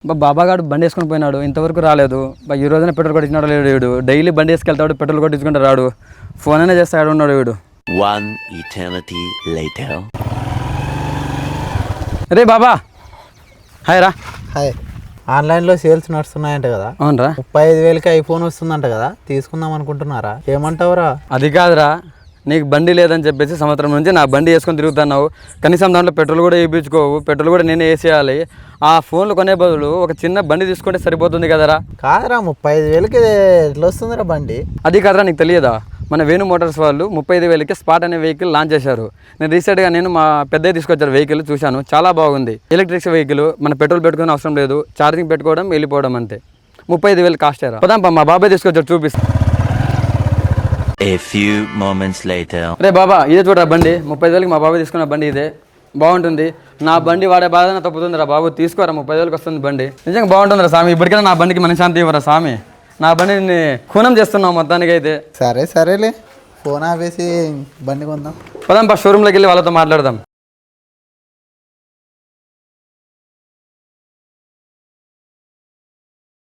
బాబాగాడు బండి వేసుకొని పోయినాడు, ఇంతవరకు రాలేదు. ఈ రోజున పెట్రోల్ కొట్టించినాడు లేడు వీడు. డైలీ బండి వేసుకెళ్తాడు, పెట్రోల్ కొట్టించుకుంటే రాడు. ఫోన్ అయినా చేస్తాడు ఉన్నాడు వీడు. One eternity later. రే బాబా, హాయ్ రా. హాయ్. ఆన్లైన్లో సేల్స్ నడుస్తున్నాయంట కదా? అవునరా. 35,000కి ఐఫోన్ వస్తుందంట కదా, తీసుకుందాం అనుకుంటున్నారా? ఏమంటావురా? అది కాదురా, నీకు బండి లేదని చెప్పేసి సంవత్సరం నుంచి నా బండి వేసుకొని తిరుగుతున్నావు. కనీసం దాంట్లో పెట్రోల్ కూడా వేయించుకోవు, పెట్రోల్ కూడా నేనే వేసేయాలి. ఆ ఫోన్లు కొనే బదులు ఒక చిన్న బండి తీసుకుంటే సరిపోతుంది కదరా. కాదురా, 35,000కి ఎట్లా వస్తుందిరా బండి? అది కాదురా, నీకు తెలియదా? మన వేణు మోటార్స్ వాళ్ళు 35,000కి స్పాట్ అనే వెహికల్ లాంచ్ చేశారు. నేను రీసెంట్గా మా పెద్దయ్య తీసుకొచ్చారు వెహికల్, చూశాను, చాలా బాగుంది. ఎలక్ట్రిక్ వెహికల్, మన పెట్రోల్ పెట్టుకునే అవసరం లేదు, ఛార్జింగ్ పెట్టుకోవడం వెళ్ళిపోవడం అంతే. 35,000 కాస్ట్ అయ్యారా. పదాం మా బాబాయ్ తీసుకొచ్చారు, చూపిస్తా. A few moments later. రే బాబా, ఇదే చూడరా బండి. 30,000కి మా బాబాయ్ తీసుకున్న బండి ఇదే, బాగుంటుంది. నా బండి వాడే బాధ తప్పుతుందిరా బాబు, తీసుకోరా. 30,000కి వస్తుంది బండి, నిజంగా బాగుంటుందిరా స్వామి. ఇప్పటికైనా నా బండికి మనశ్శాంతి ఇవ్వరా స్వామి. నా బండిని ఖూనం చేస్తున్నావు మొత్తానికి అయితే. సరేలే, ఫోన్ ఆపేసి బండి కొందాం. పదాం షోరూమ్లోకి వెళ్ళి వాళ్ళతో మాట్లాడదాం.